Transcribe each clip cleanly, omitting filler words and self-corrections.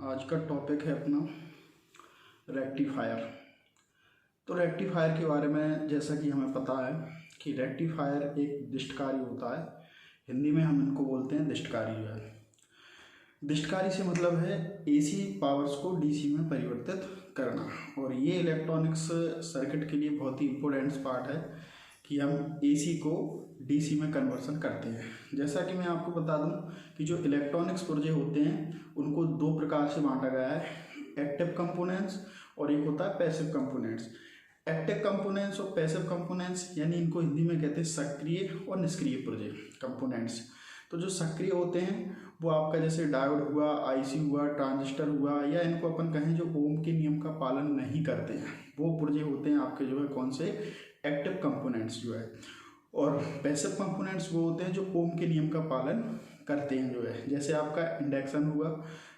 आज का टॉपिक है अपना रेक्टिफायर। तो रेक्टिफायर के बारे में जैसा कि हमें पता है कि रेक्टिफायर एक दिष्टकारी होता है। हिंदी में हम इनको बोलते हैं दिष्टकारी। जो है दिष्टकारी से मतलब है एसी पावर्स को डीसी में परिवर्तित करना, और ये इलेक्ट्रॉनिक्स सर्किट के लिए बहुत ही इम्पोर्टेंट पार्ट है कि हम एसी को डीसी में कन्वर्सन करते हैं। जैसा कि मैं आपको बता दूं कि जो इलेक्ट्रॉनिक्स पुर्जे होते हैं उनको दो प्रकार से बांटा गया है, एक्टिव कंपोनेंट्स और एक होता है पैसिव कंपोनेंट्स। एक्टिव कंपोनेंट्स और पैसिव कंपोनेंट्स यानी इनको हिंदी में कहते हैं सक्रिय और निष्क्रिय पुर्जे कंपोनेंट्स। तो जो सक्रिय होते हैं वो आपका जैसे डायोड हुआ, आईसी हुआ, ट्रांजिस्टर हुआ, या इनको अपन कहें जो ओम के नियम का पालन नहीं करते हैं, वो पुर्जे होते हैं आपके जो है कौन से, एक्टिव कंपोनेंट्स जो है। और पैसिव कंपोनेंट्स वो होते हैं जो ओम के नियम का पालन करते हैं जो है, जैसे आपका इंडक्शन हुआ,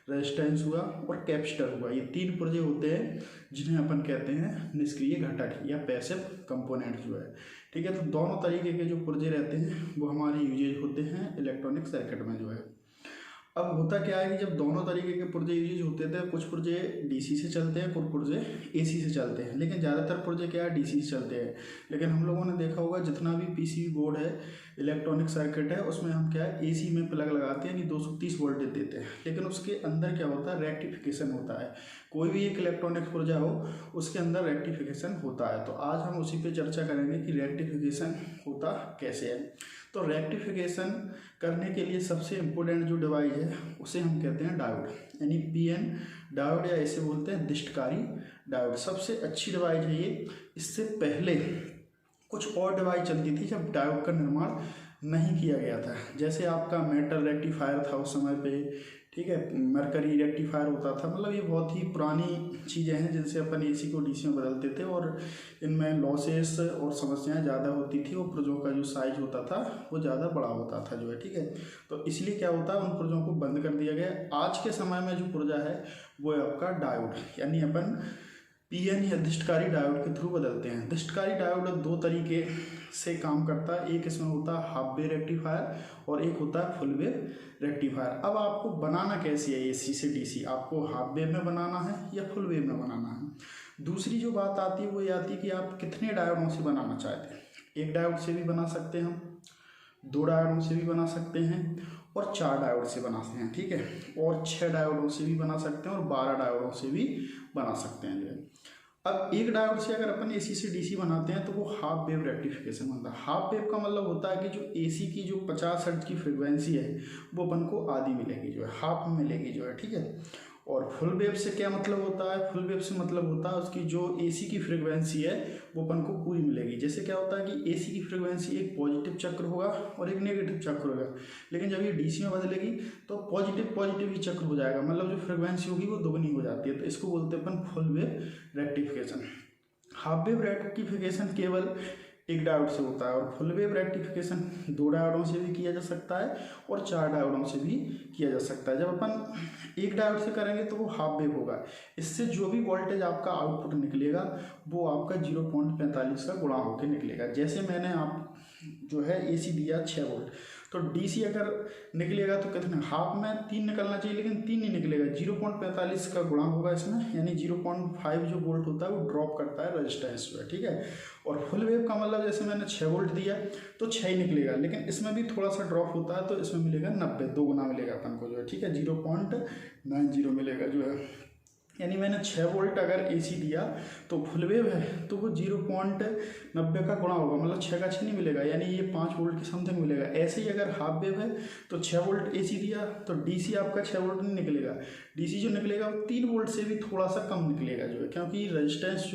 रेजिस्टेंस हुआ और कैपेसिटर हुआ। ये तीन पुर्जे होते हैं जिन्हें अपन कहते हैं निष्क्रिय घटक या पैसिव कंपोनेंट्स जो है। ठीक है, तो दोनों तरीके के जो पुर्जे रहते हैं वो हमारे यूजेज होते हैं इलेक्ट्रॉनिक सर्किट में जो है। अब होता क्या है कि जब दोनों तरीके के पुर्जे यूज होते थे, कुछ पुर्जे डीसी से चलते हैं, कुछ पुर्जे एसी से चलते हैं, लेकिन ज़्यादातर पुर्जे क्या है डीसी से चलते हैं। लेकिन हम लोगों ने देखा होगा जितना भी पीसीबी बोर्ड है, इलेक्ट्रॉनिक सर्किट है, उसमें हम क्या है एसी में प्लग लगाते हैं कि 230 वोल्टेज देते हैं, लेकिन उसके अंदर क्या होता है, रेक्टिफिकेशन होता है। कोई भी एक इलेक्ट्रॉनिक पुर्जा हो उसके अंदर रेक्टिफिकेशन होता है। तो आज हम उसी पे चर्चा करेंगे कि रेक्टिफिकेशन होता कैसे है। तो रेक्टिफिकेशन करने के लिए सबसे इम्पोर्टेंट जो डिवाइस है उसे हम कहते हैं डायोड, यानी पीएन डायोड, या इसे बोलते हैं दिष्टकारी डायोड। सबसे अच्छी डिवाइस है ये। इससे पहले कुछ और डिवाइस चलती थी जब डायोड का निर्माण नहीं किया गया था, जैसे आपका मेटल रेक्टिफायर था उस समय पे, ठीक है, मरकरी रेक्टिफायर होता था। मतलब ये बहुत ही पुरानी चीज़ें हैं जिनसे अपन एसी को डीसी में बदलते थे, और इनमें लॉसेस और समस्याएं ज़्यादा होती थी, और पुर्जों का जो साइज होता था वो ज़्यादा बड़ा होता था जो है। ठीक है, तो इसलिए क्या होता है उन पुर्जों को बंद कर दिया गया। आज के समय में जो पुर्जा है वो है आपका डायोड, यानी अपन पीएन या दिष्टकारी डायोड के थ्रू बदलते हैं। दिष्टकारी डायोड दो तरीके से काम करता है, एक इसमें होता है हाफ वेव रेक्टिफायर और एक होता है फुल वेव रेक्टिफायर। अब आपको बनाना कैसे है एसी से डीसी, आपको हाफ वेव में बनाना है या फुल वेव में बनाना है। दूसरी जो बात आती है वो ये आती है कि आप कितने डायोडों से बनाना चाहते हैं। एक डायोड से भी बना सकते हैं हम, दो डायोडों से भी बना सकते हैं, और 4 डायोड से बनाते हैं, ठीक है, और 6 डायोडों से भी बना सकते हैं, और 12 डायोडों से भी बना सकते हैं जो है। अब एक डायोड से अगर अपन एसी से डीसी बनाते हैं तो वो हाफ वेव रेक्टिफिकेशन बनता है। हाफ वेव का मतलब होता है कि जो एसी की जो 50 हर्ट्ज की फ्रिक्वेंसी है वो अपन को आधी मिलेगी जो है, हाफ में मिलेगी जो है, ठीक है। और फुल वेव से क्या मतलब होता है, फुल वेव से मतलब होता है उसकी जो एसी की फ्रिक्वेंसी है वो अपन को पूरी मिलेगी। जैसे क्या होता है कि एसी की फ्रिक्वेंसी एक पॉजिटिव चक्र होगा और एक नेगेटिव चक्र होगा, लेकिन जब ये डीसी में बदलेगी तो पॉजिटिव ही चक्र हो जाएगा, मतलब जो फ्रिक्वेंसी होगी वो दोगुनी हो जाती है। तो इसको बोलते हैं अपन full wave rectification. Half wave rectification केवल एक डायोड से होता है, और फुल वेव रेक्टिफिकेशन 2 डायोडों से भी किया जा सकता है और 4 डायोडों से भी किया जा सकता है। जब अपन एक डायोड से करेंगे तो वो हाफ वेव होगा। इससे जो भी वोल्टेज आपका आउटपुट निकलेगा वो आपका 0.45 का गुणा होकर निकलेगा। जैसे मैंने आप जो है एसी दिया 6 वोल्ट, तो डीसी अगर निकलेगा तो कितने, हाफ में 3 निकलना चाहिए, लेकिन 3 नहीं निकलेगा, 0.45 का गुणा होगा इसमें, यानी 0.5 जो वोल्ट होता है वो ड्रॉप करता है रेजिस्टेंस जो है, ठीक है। और फुल वेव का मतलब जैसे मैंने 6 वोल्ट दिया तो 6 ही निकलेगा, लेकिन इसमें भी थोड़ा सा ड्रॉप होता है तो इसमें मिलेगा 90, 2 गुना मिलेगा अपन को जो है, ठीक है, 0.90 मिलेगा जो है। यानी मैंने 6 वोल्ट अगर एसी दिया तो फुल वेव है तो वो 0.90 का गुणा होगा, मतलब 6 का 6 नहीं मिलेगा, यानी ये 5 वोल्ट के समथिंग मिलेगा। ऐसे ही अगर हाफ वेव है तो 6 वोल्ट एसी दिया तो डीसी आपका 6 वोल्ट नहीं निकलेगा, डीसी जो निकलेगा वो 3 वोल्ट से भी थोड़ा सा कम निकलेगा जो है, क्योंकि रेजिस्टेंस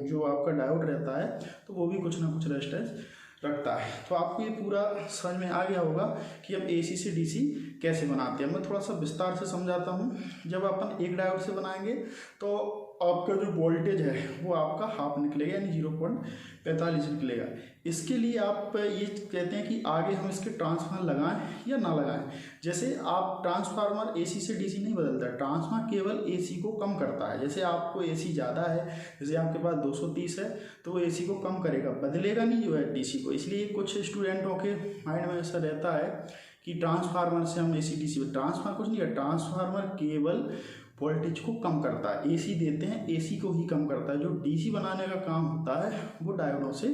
जो आपका डायोड रहता है तो वो भी कुछ ना कुछ रेजिस्टेंस रखता है। तो आपको ये पूरा समझ में आ गया होगा कि अब एसी से डीसी कैसे बनाते हैं। मैं थोड़ा सा विस्तार से समझाता हूँ। जब अपन एक डायोड से बनाएंगे तो आपका जो वोल्टेज है वो आपका हाफ निकलेगा, यानी 0.45 निकलेगा। इसके लिए आप ये कहते हैं कि आगे हम इसके ट्रांसफार्मर लगाएं या ना लगाएं। जैसे आप ट्रांसफार्मर एसी से डीसी नहीं बदलता, ट्रांसफार्मर केवल एसी को कम करता है। जैसे आपको एसी ज़्यादा है, जैसे आपके पास 230 है तो वो एसी को कम करेगा, बदलेगा नहीं जो है डीसी को। इसलिए कुछ स्टूडेंटों के माइंड में ऐसा रहता है कि ट्रांसफार्मर से हम एसी डीसी, ट्रांसफार्मर कुछ नहीं है, ट्रांसफार्मर केवल वोल्टेज को कम करता है। एसी देते हैं, एसी को ही कम करता है। जो डीसी बनाने का काम होता है वो डायोडों से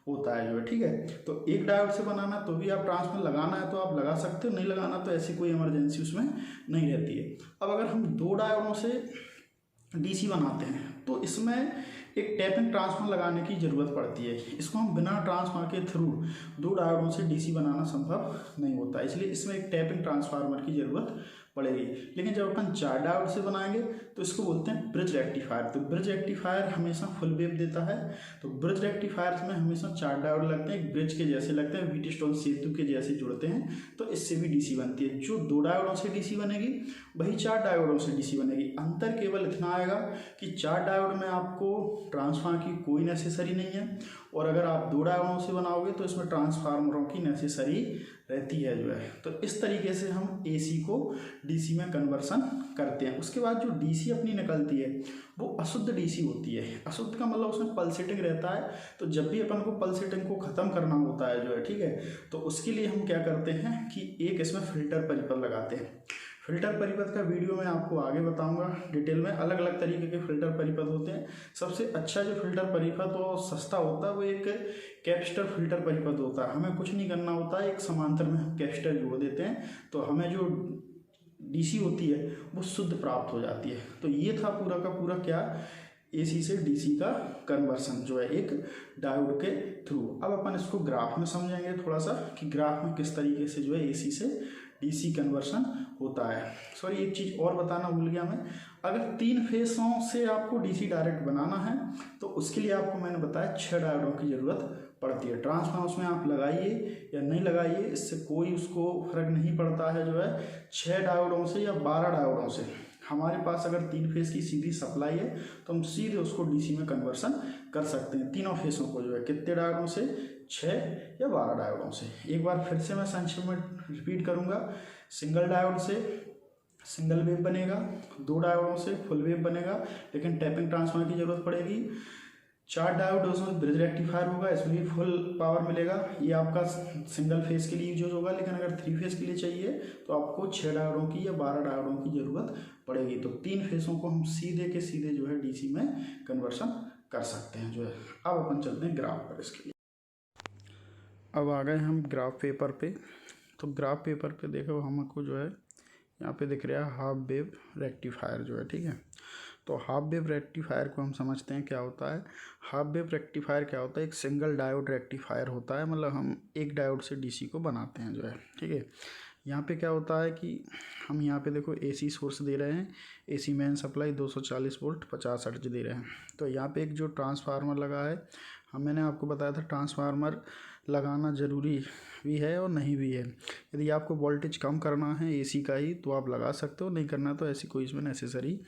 होता है जो है, ठीक है। तो एक डायोड से बनाना तो भी आप ट्रांसफार्मर लगाना है तो आप लगा सकते हो, नहीं लगाना तो ऐसी कोई इमरजेंसी उसमें नहीं रहती है। अब अगर हम 2 डायोडों से डीसी बनाते हैं तो इसमें एक टैपिंग ट्रांसफार्मर लगाने की ज़रूरत पड़ती है। इसको हम बिना ट्रांसफार्मर के थ्रू 2 डायोडों से डीसी बनाना संभव नहीं होता, इसलिए इसमें एक टैपिंग ट्रांसफार्मर की ज़रूरत पड़ेगी। लेकिन जब अपन 4 डायोड से बनाएंगे तो इसको बोलते हैं ब्रिज रेक्टिफायर। तो ब्रिज रेक्टिफायर हमेशा फुल वेव देता है। तो ब्रिज रेक्टिफायर में हमेशा 4 डायोड लगते हैं, एक ब्रिज के जैसे लगते हैं, व्हीटस्टोन सेतु के जैसे जुड़ते हैं, तो इससे भी डीसी बनती है। जो 2 डायोडों से डीसी बनेगी वही 4 डायोडों से डीसी बनेगी। अंतर केवल इतना आएगा कि 4 डायोड में आपको ट्रांसफार्मर की कोई नेसेसरी नहीं है, और अगर आप 2 डायोडों से बनाओगे तो इसमें ट्रांसफार्मरों की नेसेसरी रहती है जो है। तो इस तरीके से हम एसी को डीसी में कन्वर्सन करते हैं। उसके बाद जो डीसी अपनी निकलती है वो अशुद्ध डीसी होती है। अशुद्ध का मतलब उसमें पल्सेटिंग रहता है। तो जब भी अपन को पल्सेटिंग को ख़त्म करना होता है जो है, ठीक है, तो उसके लिए हम क्या करते हैं कि एक इसमें फिल्टर परिपथ लगाते हैं। फिल्टर परिपथ का वीडियो मैं आपको आगे बताऊंगा डिटेल में। अलग अलग तरीके के फिल्टर परिपथ होते हैं। सबसे अच्छा जो फिल्टर परिपथ और सस्ता होता है वो एक कैपेसिटर फिल्टर परिपथ होता है। हमें कुछ नहीं करना होता है, एक समांतर में हम कैपेसिटर जोड़ देते हैं तो हमें जो डीसी होती है वो शुद्ध प्राप्त हो जाती है। तो ये था पूरा का पूरा क्या, एसी से डीसी का कन्वर्सन जो है एक डायोड के थ्रू। अब अपन इसको ग्राफ में समझेंगे थोड़ा सा कि ग्राफ में किस तरीके से जो है एसी से डीसी कन्वर्सन होता है। सॉरी, एक चीज़ और बताना भूल गया मैं। अगर 3 फेसों से आपको डीसी डायरेक्ट बनाना है तो उसके लिए आपको मैंने बताया 6 डायोडों की ज़रूरत पड़ती है। ट्रांसफार्मर उसमें आप लगाइए या नहीं लगाइए, इससे कोई उसको फर्क नहीं पड़ता है जो है। 6 डायोडों से या 12 डायोडों से हमारे पास अगर 3 फेस की सीधी सप्लाई है तो हम सीधे उसको डीसी में कन्वर्सन कर सकते हैं। तीनों फेसों को जो है कितने डायोडों से, 6 या 12 डायोडों से। एक बार फिर से मैं संक्षेप में रिपीट करूंगा। सिंगल डायोड से सिंगल वेव बनेगा, 2 डायोडों से फुल वेव बनेगा, लेकिन टैपिंग ट्रांसफार्मर की जरूरत पड़ेगी। 4 डायोडों से ब्रिज रेक्टिफायर होगा, इसमें भी फुल पावर मिलेगा। ये आपका सिंगल फेस के लिए यूज होगा, लेकिन अगर 3 फेस के लिए चाहिए तो आपको 6 डायोडों की या 12 डायोडों की जरूरत पड़ेगी। तो 3 फेसों को हम सीधे के सीधे जो है डीसी में कन्वर्सन कर सकते हैं जो है। अब अपन चलते हैं ग्राफ पर इसके लिए। अब आ गए हम ग्राफ पेपर पे। तो ग्राफ पेपर पे देखो हमको जो है यहाँ पे दिख रहा है हाफ वेव रेक्टिफायर जो है, ठीक है। तो हाफ वेव रेक्टिफायर को हम समझते हैं क्या होता है। हाफ वेव रेक्टिफायर क्या होता है, एक सिंगल डायोड रेक्टिफायर होता है। मतलब हम एक डायोड से डीसी को बनाते हैं जो है, ठीक है। यहाँ पे क्या होता है कि हम यहाँ पे देखो एसी सोर्स दे रहे हैं, AC main supply 240 volt 50 hertz दे रहे हैं। तो यहाँ पे एक जो ट्रांसफार्मर लगा है, मैंने आपको बताया था ट्रांसफार्मर लगाना ज़रूरी भी है और नहीं भी है। यदि आपको वोल्टेज कम करना है एसी का ही तो आप लगा सकते हो, नहीं करना तो ऐसी कोई इसमें नेसेसरी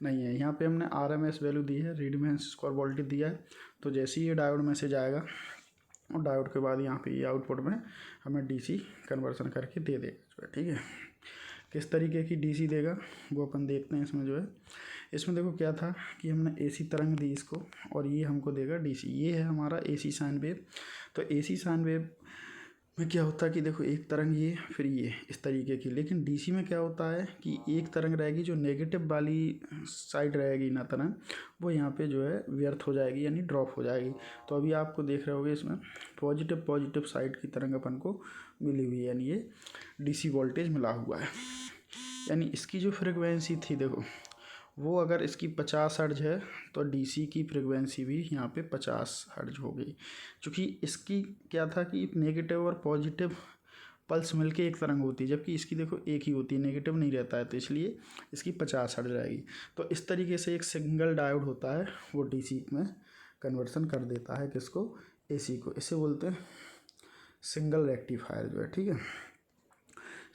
नहीं है। यहाँ पे हमने RMS वैल्यू दी है, रीड में स्क्वायर वोल्टेज दिया है। तो जैसे ही ये डायोड मैसेज आएगा और डायोड के बाद यहाँ पे ये आउटपुट में हमें डीसी कन्वर्सन करके दे देगा जो है, ठीक है। किस तरीके की डीसी देगा वो अपन देखते हैं। इसमें जो है, इसमें देखो क्या था कि हमने एसी तरंग दी इसको और ये हमको देगा डीसी। ये है हमारा एसी साइन वेव। तो एसी साइन वेव में क्या होता है कि देखो एक तरंग ये, फिर ये इस तरीके की। लेकिन डीसी में क्या होता है कि एक तरंग रहेगी, जो नेगेटिव वाली साइड रहेगी ना तरंग, वो यहाँ पे जो है व्यर्थ हो जाएगी, यानी ड्रॉप हो जाएगी। तो अभी आपको देख रहे होगे इसमें पॉजिटिव साइड की तरंग अपन को मिली हुई है, यानी ये डीसी वोल्टेज मिला हुआ है। यानी इसकी जो फ्रिक्वेंसी थी देखो, वो अगर इसकी 50 हर्ट्ज है तो डीसी की फ्रिक्वेंसी भी यहाँ पे 50 हर्ट्ज हो गई। क्योंकि इसकी क्या था कि नेगेटिव और पॉजिटिव पल्स मिलके एक तरंग होती है, जबकि इसकी देखो एक ही होती है, नेगेटिव नहीं रहता है, तो इसलिए इसकी 50 हर्ट्ज रहेगी। तो इस तरीके से एक सिंगल डायोड होता है, वो डीसी में कन्वर्सन कर देता है किसको, एसी को। इसे बोलते हैं सिंगल रेक्टिफायर जो है, ठीक है।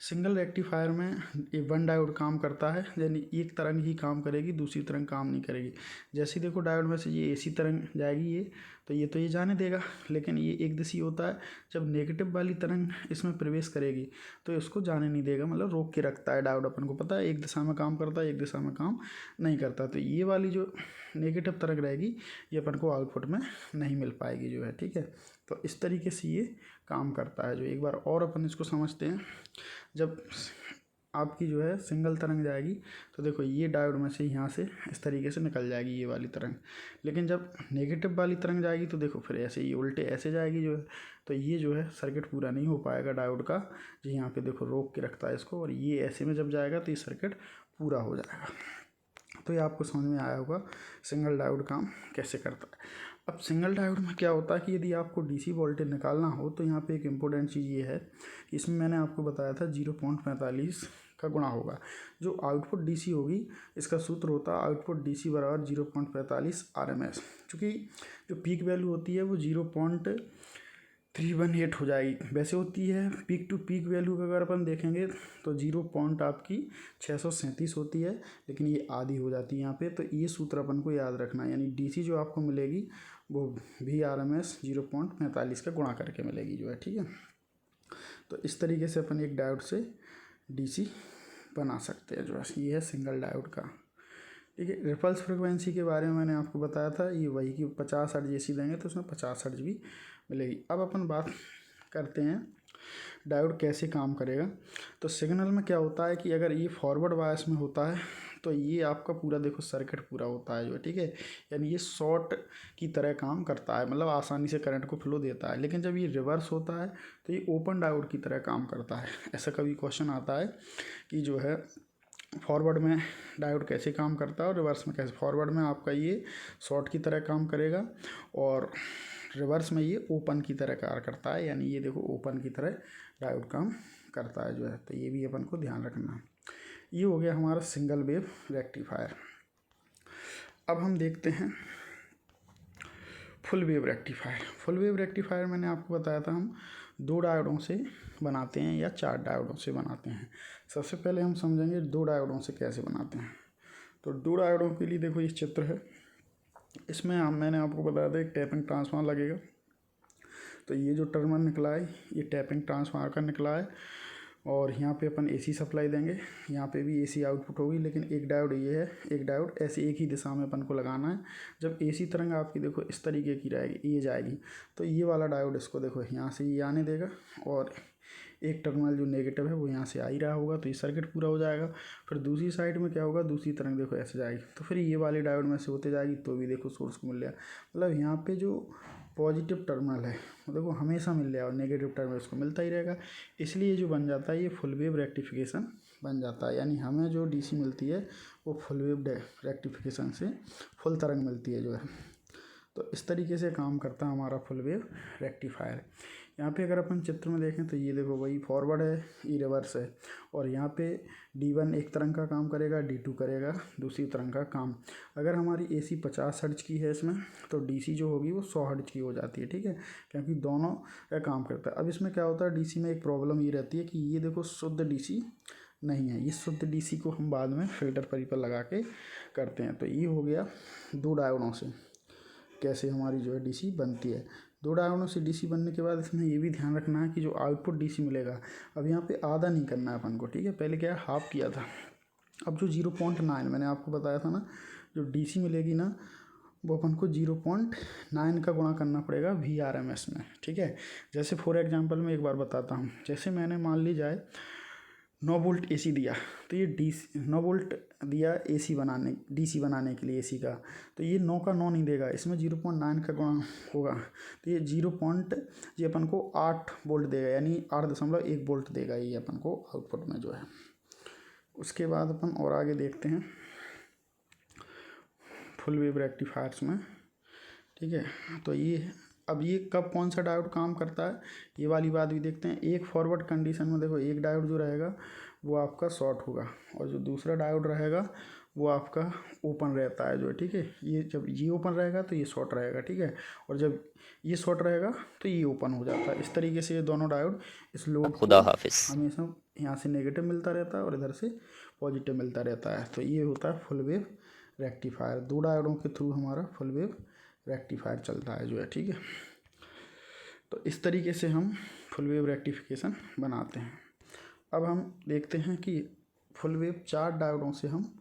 सिंगल रेक्टिफायर में ये 1 डायोड काम करता है, यानी एक तरंग ही काम करेगी, दूसरी तरंग काम नहीं करेगी। जैसे ही देखो डायोड में से ये एसी तरंग जाएगी ये, तो ये जाने देगा, लेकिन ये एक दिशी होता है। जब नेगेटिव वाली तरंग इसमें प्रवेश करेगी तो इसको जाने नहीं देगा, मतलब रोक के रखता है डायोड। अपन को पता है एक दिशा में काम करता है, एक दिशा में काम नहीं करता। तो ये वाली जो नेगेटिव तरंग रहेगी ये अपन को आउटपुट में नहीं मिल पाएगी जो है, ठीक है। तो इस तरीके से ये काम करता है जो। एक बार और अपन इसको समझते हैं। जब आपकी जो है सिंगल तरंग जाएगी तो देखो ये डायोड में से यहाँ से इस तरीके से निकल जाएगी ये वाली तरंग। लेकिन जब नेगेटिव वाली तरंग जाएगी तो देखो फिर ऐसे ये उल्टे ऐसे जाएगी जो है, तो ये जो है सर्किट पूरा नहीं हो पाएगा डायोड का, जो यहाँ पे देखो रोक के रखता है इसको, और ये ऐसे में जब जाएगा तो ये सर्किट पूरा हो जाएगा। तो ये आपको समझ में आया होगा सिंगल डायोड काम कैसे करता है। अब सिंगल डायोड में क्या होता है कि यदि आपको डीसी वोल्टेज निकालना हो तो यहाँ पे एक इम्पोर्टेंट चीज़ ये है कि इसमें मैंने आपको बताया था 0.45 का गुणा होगा। जो आउटपुट डीसी होगी इसका सूत्र होता है आउटपुट डीसी बराबर 0.45 RMS। चूँकि जो पीक वैल्यू होती है वो 0.318 हो जाएगी, वैसे होती है पीक टू पीक वैल्यू का अगर अपन देखेंगे तो 637 होती है, लेकिन ये आधी हो जाती है यहाँ पे। तो ये सूत्र अपन को याद रखना है, यानी डीसी जो आपको मिलेगी वो VRMS 0.45 का गुणा करके मिलेगी जो है, ठीक है। तो इस तरीके से अपन एक डायोड से डीसी बना सकते हैं जो है, ये है सिंगल डायोड का, ठीक है। रिपल्स फ्रिक्वेंसी के बारे में मैंने आपको बताया था, ये वही कि 50 हर्ट्ज एसी देंगे तो उसमें 50 हर्ट्ज भी मिलेगी। अब अपन बात करते हैं डायोड कैसे काम करेगा। तो सिग्नल में क्या होता है कि अगर ये फॉरवर्ड बायस में होता है तो ये आपका पूरा देखो सर्किट पूरा होता है जो है, ठीक है, यानी ये शॉर्ट की तरह काम करता है, मतलब आसानी से करंट को फ्लो देता है। लेकिन जब ये रिवर्स होता है तो ये ओपन डायोड की तरह काम करता है। ऐसा कभी क्वेश्चन आता है कि जो है फॉरवर्ड में डायोड कैसे काम करता है और रिवर्स में कैसे। फॉरवर्ड में आपका ये शॉर्ट की तरह काम करेगा और रिवर्स में ये ओपन की तरह कार्य करता है, यानी ये देखो ओपन की तरह डायोड काम करता है जो है। तो ये भी अपन को ध्यान रखना है। ये हो गया हमारा सिंगल वेव रेक्टिफायर। अब हम देखते हैं full wave rectifier. Full wave rectifier मैंने आपको बताया था हम 2 डायोडों से बनाते हैं या 4 डायोडों से बनाते हैं। सबसे पहले हम समझेंगे 2 डायोडों से कैसे बनाते हैं। तो 2 डायोडों के लिए देखो ये चित्र है, इसमें मैंने आपको बताया था एक टैपिंग ट्रांसफार्मर लगेगा। तो ये जो टर्मिनल निकला है ये टैपिंग ट्रांसफार्मर का निकला है, और यहाँ पे अपन AC सप्लाई देंगे, यहाँ पे भी AC आउटपुट होगी। लेकिन एक डायोड ये है, एक डायोड ऐसे एक ही दिशा में अपन को लगाना है। जब AC तरंग आपकी देखो इस तरीके की रहेगी, ये जाएगी, तो ये वाला डायोड इसको देखो यहाँ से ये आने देगा, और एक टर्मिनल जो नेगेटिव है वो यहाँ से आ ही रहा होगा, तो ये सर्किट पूरा हो जाएगा। फिर दूसरी साइड में क्या होगा, दूसरी तरंग देखो ऐसे जाएगी, तो फिर ये वाले डायोड में से होते जाएगी, तो भी देखो सोर्स को मिल जाएगा। मतलब यहाँ पे जो पॉजिटिव टर्मिनल है वो देखो हमेशा मिल जाएगा और नेगेटिव टर्मिनल इसको मिलता ही रहेगा। इसलिए जो बन जाता है ये फुल वेव रेक्टिफिकेशन बन जाता है, यानी हमें जो DC मिलती है वो फुल वेव रेक्टिफिकेशन से फुल तरंग मिलती है जो है। तो इस तरीके से काम करता है हमारा फुल वेव रेक्टिफायर। यहाँ पे अगर अपन चित्र में देखें तो ये देखो वही फॉरवर्ड है, ये रिवर्स है, और यहाँ पे D1 एक तरंग का काम करेगा, D2 करेगा दूसरी तरंग का काम। अगर हमारी AC 50 हर्ट्ज की है इसमें तो DC जो होगी वो 100 हर्ट्ज की हो जाती है, ठीक है, क्योंकि दोनों का काम करता है। अब इसमें क्या होता है DC में एक प्रॉब्लम ये रहती है कि ये देखो शुद्ध DC नहीं है, ये शुद्ध DC को हम बाद में फिल्टर पर लगा के करते हैं। तो ये हो गया 2 डायोडों से कैसे हमारी जो है DC बनती है। 2 डायोडों से DC बनने के बाद इसमें ये भी ध्यान रखना है कि जो आउटपुट DC मिलेगा, अब यहाँ पे आधा नहीं करना है अपन को, ठीक है। पहले क्या है हाफ किया था, अब जो 0.9 मैंने आपको बताया था ना, जो DC मिलेगी ना वो अपन को 0.9 का गुणा करना पड़ेगा VRMS में, ठीक है। जैसे फॉर एग्जांपल मैं एक बार बताता हूँ, जैसे मैंने मान ली जाए 9 वोल्ट AC दिया, तो ये 9 वोल्ट दिया DC बनाने के लिए AC का, तो ये 9 का 9 नहीं देगा, इसमें 0.9 का गुणा होगा, तो ये ये अपन को 8 वोल्ट देगा, यानी 8.1 वोल्ट देगा ये अपन को आउटपुट में जो है। उसके बाद अपन और आगे देखते हैं फुल वेव रेक्टिफायर्स में, ठीक है। तो ये अब ये कब कौन सा डायोड काम करता है ये वाली बात भी देखते हैं। एक फॉरवर्ड कंडीशन में देखो एक डायोड जो रहेगा वो आपका शॉर्ट होगा, और जो दूसरा डायोड रहेगा वो आपका ओपन रहता है जो है, ठीक है। ये जब ये ओपन रहेगा तो ये शॉर्ट रहेगा, ठीक है, और जब ये शॉर्ट रहेगा तो ये ओपन हो जाता है। इस तरीके से ये दोनों डायोड इस लोड को हमेशा यहाँ से नेगेटिव मिलता रहता है और इधर से पॉजिटिव मिलता रहता है। तो ये होता है फुल वेव रेक्टिफायर। 2 डायोडों के थ्रू हमारा फुल वेव रेक्टिफायर चलता है जो है, ठीक है। तो इस तरीके से हम फुल वेव रेक्टिफिकेशन बनाते हैं। अब हम देखते हैं कि फुल वेव 4 डायोडों से हम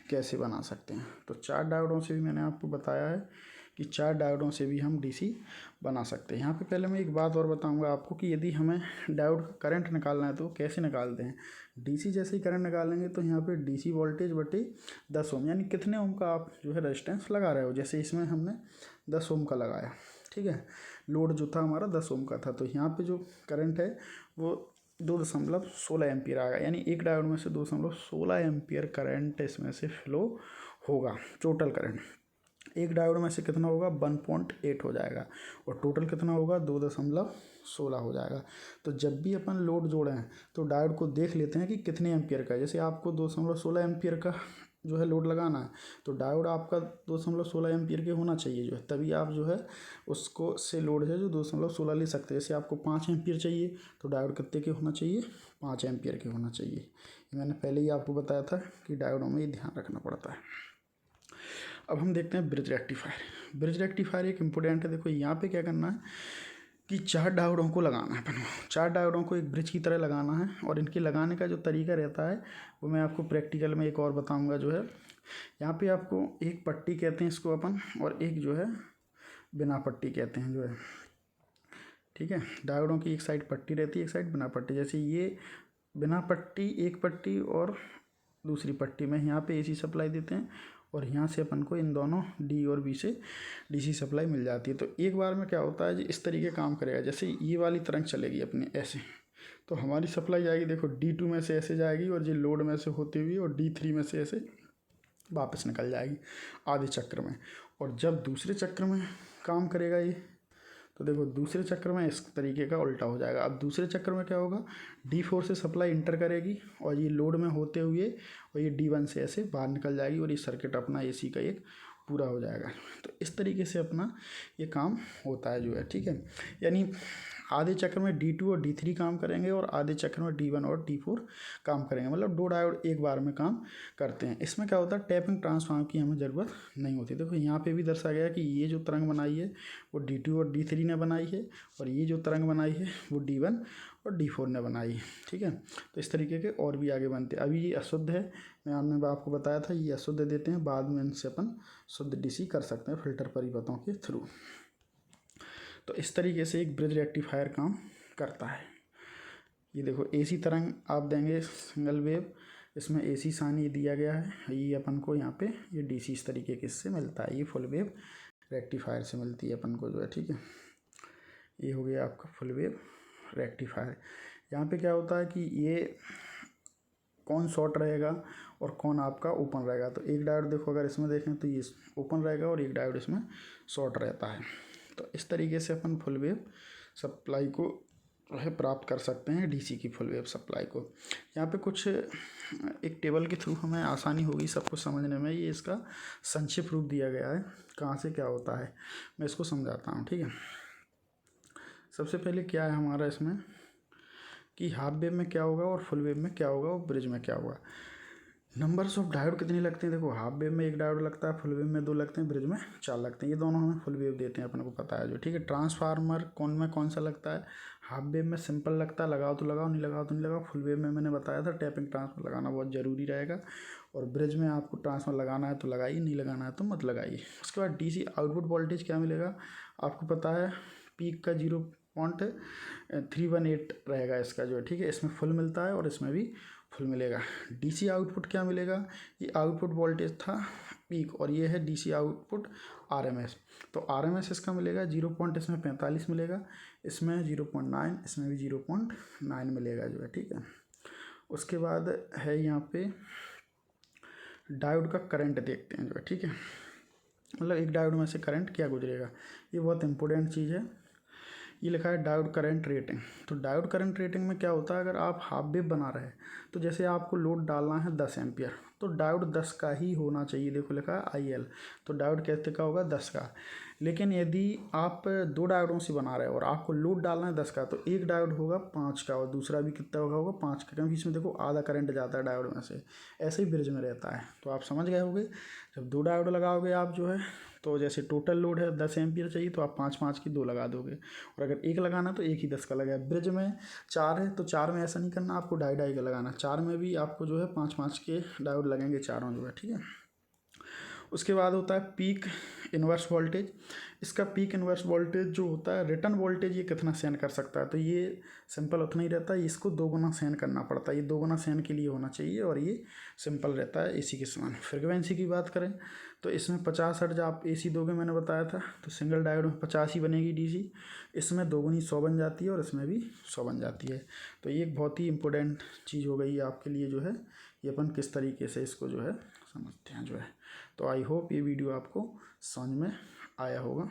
कैसे बना सकते हैं। तो 4 डायोडों से भी मैंने आपको बताया है कि 4 डायोडों से भी हम डीसी बना सकते हैं। यहाँ पे पहले मैं एक बात और बताऊंगा आपको कि यदि हमें डायोड का करंट निकालना है तो कैसे निकालते हैं। डीसी जैसे ही करंट निकालेंगे तो यहाँ पे डीसी वोल्टेज बटे 10 ओम, यानी कितने ओम का आप जो है रेजिस्टेंस लगा रहे हो। जैसे इसमें हमने 10 ओम का लगाया, ठीक है, लोड जो था हमारा 10 ओम का था, तो यहाँ पे जो करंट है वो 2.16 एम्पियर आएगा, यानी एक डायोड में से 2.16 एम्पियर करंट इसमें से फ्लो होगा। टोटल करंट एक डायोड में से कितना होगा 1.8 हो जाएगा, और टोटल कितना होगा 2.16 हो जाएगा। तो जब भी अपन लोड जोड़े हैं तो डायोड को देख लेते हैं कि कितने एम्पियर का है। जैसे आपको 2.16 एम्पियर का जो है लोड लगाना है तो डायोड आपका 2.16 एम्पियर के होना चाहिए जो है, तभी आप जो है उसको से लोड है जो 2.16 ले सकते हैं। जैसे आपको 5 एम्पियर चाहिए तो डायोड कितने के होना चाहिए 5 एम्पियर के होना चाहिए। ये मैंने पहले ही आपको बताया था कि डायोडों में ये ध्यान रखना पड़ता है। अब हम देखते हैं ब्रिज रेक्टिफायर। ब्रिज रेक्टिफायर एक इम्पोर्टेंट है। देखो यहाँ पे क्या करना है कि 4 डायोडों को लगाना है अपन को, 4 डायोडों को एक ब्रिज की तरह लगाना है, और इनके लगाने का जो तरीका रहता है वो मैं आपको प्रैक्टिकल में एक और बताऊंगा। जो है यहाँ पे आपको एक पट्टी कहते हैं इसको अपन, और एक जो है बिना पट्टी कहते हैं जो है, ठीक है। डायोडों की एक साइड पट्टी रहती है, एक साइड बिना पट्टी। जैसे ये बिना पट्टी, एक पट्टी और दूसरी पट्टी में यहाँ पे एसी सप्लाई देते हैं, और यहाँ से अपन को इन दोनों डी और बी से डीसी सप्लाई मिल जाती है। तो एक बार में क्या होता है जी, इस तरीके काम करेगा। जैसे ये वाली तरंग चलेगी अपने ऐसे, तो हमारी सप्लाई जाएगी, देखो D2 में से ऐसे जाएगी, और ये लोड में से होती हुई और D3 में से ऐसे वापस निकल जाएगी आधे चक्र में। और जब दूसरे चक्र में काम करेगा ये, तो देखो दूसरे चक्र में इस तरीके का उल्टा हो जाएगा। अब दूसरे चक्र में क्या होगा, D4 से सप्लाई इंटर करेगी, और ये लोड में होते हुए और ये D1 से ऐसे बाहर निकल जाएगी, और ये सर्किट अपना AC का एक पूरा हो जाएगा। तो इस तरीके से अपना ये काम होता है जो है, ठीक है। यानी आधे चक्र में D2 और D3 काम करेंगे, और आधे चक्र में D1 और D4 काम करेंगे, मतलब 2 डायोड एक बार में काम करते हैं। इसमें क्या होता है, टैपिंग ट्रांसफार्मर की हमें ज़रूरत नहीं होती। देखो यहाँ पे भी दर्शाया गया कि ये जो तरंग बनाई है वो D2 और D3 ने बनाई है, और ये जो तरंग बनाई है वो D1 और D4 ने बनाई है, ठीक है। तो इस तरीके के और भी आगे बनते हैं। अभी ये अशुद्ध है, मैंने आपको बताया था ये अशुद्ध देते हैं, बाद में इनसे अपन शुद्ध डीसी कर सकते हैं फिल्टर परिपथों के थ्रू। तो इस तरीके से एक ब्रिज रेक्टिफायर काम करता है। ये देखो एसी तरंग आप देंगे सिंगल वेव, इसमें एसी साइन ये दिया गया है, ये अपन को यहाँ पे ये डीसी इस तरीके के इससे मिलता है। ये फुल वेव रेक्टिफायर से मिलती है अपन को जो है, ठीक है। ये हो गया आपका फुल वेव रेक्टिफायर। यहाँ पे क्या होता है कि ये कौन शॉर्ट रहेगा और कौन आपका ओपन रहेगा। तो एक डायोड देखो अगर इसमें देखें तो ये ओपन रहेगा, और एक डायोड इसमें शॉर्ट रहता है। तो इस तरीके से अपन फुल वेव सप्लाई को जो है प्राप्त कर सकते हैं, डीसी की फुल वेव सप्लाई को। यहाँ पे कुछ एक टेबल के थ्रू हमें आसानी होगी सब कुछ समझने में। ये इसका संक्षिप्त रूप दिया गया है, कहाँ से क्या होता है मैं इसको समझाता हूँ, ठीक है। सबसे पहले क्या है हमारा इसमें कि हाफ वेव में क्या होगा और फुल वेव में क्या होगा और ब्रिज में क्या होगा। नंबर्स ऑफ डायोड कितने लगते हैं, देखो हाफ वेव में 1 डायोड लगता है, फुल वेव में 2 लगते हैं, ब्रिज में 4 लगते हैं। ये दोनों हमें फुल वेव देते हैं, अपने को पता है जो, ठीक है। ट्रांसफार्मर कौन सा लगता है, हाफ वेव में सिंपल लगता है, लगाओ तो लगाओ, नहीं लगाओ तो नहीं लगाओ। फुल वेव में मैंने बताया था टैपिंग ट्रांसफर लगाना बहुत ज़रूरी रहेगा, और ब्रिज में आपको ट्रांसफर लगाना है तो लगाइए, नहीं लगाना है तो मत लगाइए। उसके बाद डीसी आउटपुट वोल्टेज क्या मिलेगा, आपको पता है पीक का 0.318 रहेगा इसका जो है, ठीक है। इसमें फुल मिलता है और इसमें भी फुल मिलेगा। डीसी आउटपुट क्या मिलेगा, ये आउटपुट वोल्टेज था पीक, और ये है डीसी आउटपुट आरएमएस। तो आरएमएस इसका मिलेगा 0.45 मिलेगा, इसमें 0.9, इसमें भी 0.9 मिलेगा जो है, ठीक है। उसके बाद है यहाँ पे डायोड का करंट देखते हैं जो है, ठीक है। मतलब एक डायोड में से करंट क्या गुजरेगा, ये बहुत इंपॉर्टेंट चीज़ है। ये लिखा है डायोड करंट रेटिंग। तो डायोड करंट रेटिंग में क्या होता है, अगर आप हाफ वेव बना रहे हैं तो जैसे आपको लोड डालना है 10 एम्पियर, तो डायोड 10 का ही होना चाहिए। देखो लिखा है IL, तो डायोड कितने का होगा 10 का। लेकिन यदि आप 2 डायोडों से बना रहे हो और आपको लोड डालना है 10 का, तो एक डायोड होगा 5 का और दूसरा भी कितना होगा 5 का, क्योंकि इसमें देखो आधा करंट जाता है डायोड में से। ऐसे ही ब्रिज में रहता है, तो आप समझ गए होंगे। जब 2 डायोड लगाओगे आप जो है, तो जैसे टोटल लोड है 10 एम्पियर चाहिए, तो आप 5 की 2 लगा दोगे, और अगर एक लगाना तो एक ही 10 का लगेगा। ब्रिज में 4 है तो 4 में ऐसा नहीं करना, आपको ढाई का लगाना। 4 में भी आपको जो है 5 के डायोड लगेंगे चारों जो है, ठीक है। उसके बाद होता है पीक इन्वर्स वोल्टेज, इसका पीक इन्वर्स वोल्टेज जो होता है, रिटर्न वोल्टेज ये कितना सहन कर सकता है, तो ये सिंपल उतना ही रहता है, इसको 2 गुना सहन करना पड़ता है, ये 2 गुना सहन के लिए होना चाहिए और ये सिंपल रहता है AC के समान। फ्रिक्वेंसी की बात करें तो इसमें 50 हर्ट्ज आप AC दोगे, मैंने बताया था, तो सिंगल डायोड में 50 ही बनेगी DC, इसमें 2 गुनी 100 बन जाती है और इसमें भी 100 बन जाती है। तो ये एक बहुत ही इंपॉर्टेंट चीज़ हो गई है आपके लिए जो है, ये अपन किस तरीके से इसको जो है समझते हैं जो है। तो आई होप ये वीडियो आपको समझ में आया होगा।